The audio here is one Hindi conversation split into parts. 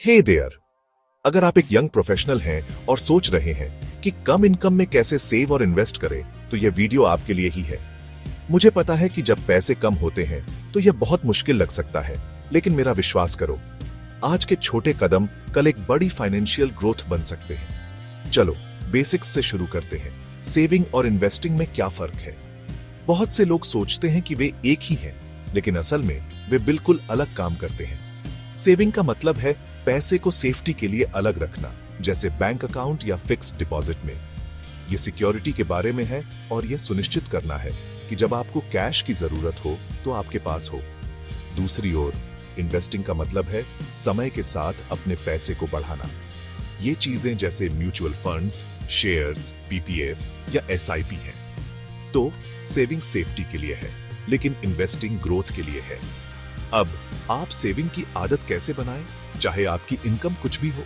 हे देयर, अगर आप एक यंग प्रोफेशनल हैं और सोच रहे हैं कि कम इनकम में कैसे सेव और इन्वेस्ट करें, तो यह वीडियो आपके लिए ही है। मुझे पता है कि जब पैसे कम होते हैं तो यह बहुत मुश्किल लग सकता है, लेकिन मेरा विश्वास करो, आज के छोटे कदम कल एक बड़ी फाइनेंशियल ग्रोथ बन सकते हैं। चलो बेसिक्स से शुरू करते हैं। सेविंग और इन्वेस्टिंग में क्या फर्क है? बहुत से लोग सोचते हैं कि वे एक ही हैं, लेकिन असल में वे बिल्कुल अलग काम करते हैं। सेविंग का मतलब है पैसे को सेफ्टी के लिए अलग रखना, जैसे बैंक अकाउंट या फिक्स्ड डिपॉजिट में। यह सिक्योरिटी के बारे में है और यह सुनिश्चित करना है कि जब आपको कैश की जरूरत हो तो आपके पास हो। दूसरी ओर इन्वेस्टिंग का मतलब है समय के साथ अपने पैसे को बढ़ाना। ये चीजें जैसे म्यूचुअल फंड्स, शेयर्स, पीपीएफ या एसआईपी हैं। तो सेविंग सेफ्टी के लिए है, लेकिन इन्वेस्टिंग ग्रोथ के लिए है। अब आप सेविंग की आदत कैसे बनाएं? चाहे आपकी इनकम कुछ भी हो,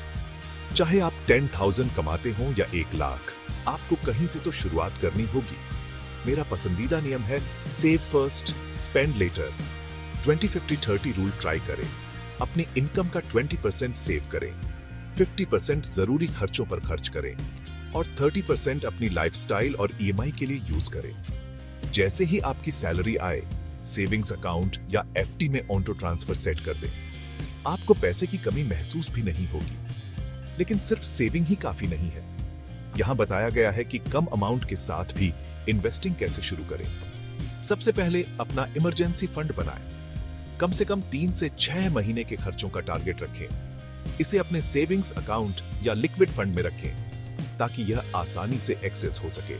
चाहे आप 10,000 कमाते हो या 1 लाख, आपको कहीं से तो शुरुआत करनी होगी। मेरा पसंदीदा नियम है save first, spend later. 20-50-30 rule try करें। अपनी इनकम का 20% सेव करें, 50% जरूरी खर्चों पर खर्च करें और 30% अपनी लाइफस्टाइल और ईएमआई के लिए यूज करें। जैसे ही आपकी सैलरी आए, सेविंग्स अकाउंट या एफडी में ऑटो ट्रांसफर सेट कर दें। आपको पैसे की कमी महसूस भी नहीं होगी। लेकिन सिर्फ सेविंग ही काफी नहीं है। यहां बताया गया है कि कम अमाउंट के साथ भी इन्वेस्टिंग कैसे शुरू करें। सबसे पहले अपना इमरजेंसी फंड बनाएं। कम से कम 3 से 6 महीने के खर्चों का टारगेट रखें। इसे अपने सेविंग्स अकाउंट या लिक्विड फंड में रखें, ताकि यह आसानी से एक्सेस हो सके।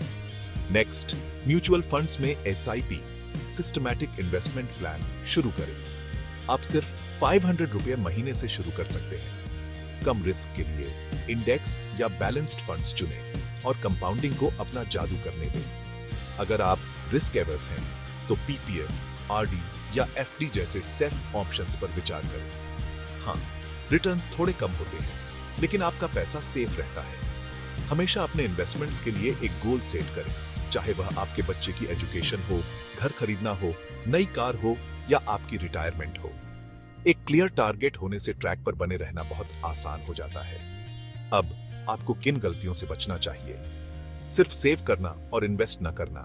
नेक्स्ट, म्यूचुअल फंड्स में एसआईपी, सिस्टमैटिक इन्वेस्टमेंट प्लान शुरू करें। आप सिर्फ 500 रुपये महीने से शुरू कर सकते हैं। कम रिस्क के लिए इंडेक्स या बैलेंस्ड फंड्स चुनें और कंपाउंडिंग को अपना जादू करने दें। अगर आप रिस्क एवर्स हैं, तो पीपीएफ, आरडी या एफडी जैसे सेफ ऑप्शंस पर विचार करें। हाँ, रिटर्न्स थोड़े कम होते हैं, लेकिन आपका पैसा सेफ रहता है। हमेशा अपने इन्वेस्टमेंट्स के लिए एक गोल सेट करें, चाहे वह आपके बच्चे की एजुकेशन हो, घर खरीदना हो, नई कार हो या आपकी रिटायरमेंट हो। एक क्लियर टारगेट होने से ट्रैक पर बने रहना बहुत आसान हो जाता है। अब आपको किन गलतियों से बचना चाहिए? सिर्फ सेव करना और इन्वेस्ट न करना,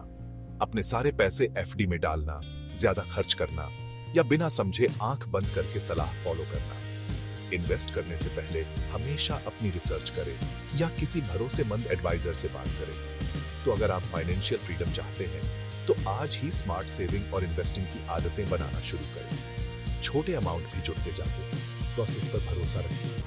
अपने सारे पैसे एफडी में डालना, ज्यादा खर्च करना या बिना समझे आंख बंद करके सलाह फॉलो करना। इन्वेस्ट करने से पहले हमेशा अपनी रिसर्च करें या किसी भरोसेमंद एडवाइजर से बात करें। तो अगर आप फाइनेंशियल फ्रीडम चाहते हैं, तो आज ही स्मार्ट सेविंग और इन्वेस्टिंग की आदतें बनाना शुरू करें। छोटे अमाउंट भी जुड़ते जाते हैं, प्रोसेस पर भरोसा रखिए।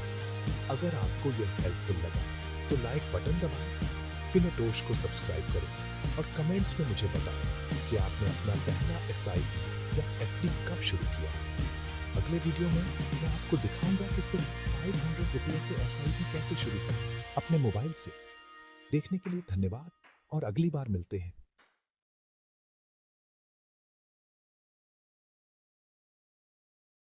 अगर आपको यह हेल्पफुल लगा तो लाइक बटन दबाएं, फिनोटोश को सब्सक्राइब करें और कमेंट्स में मुझे बताएं कि आपने अपना पहला एसआईपी या एफडी कब शुरू किया। अगले वीडियो में मैं आपको दिखाऊंगा कि सिर्फ 500 रुपये से एसआईपी कैसे शुरू करें अपने मोबाइल से। देखने के लिए धन्यवाद और अगली बार मिलते हैं।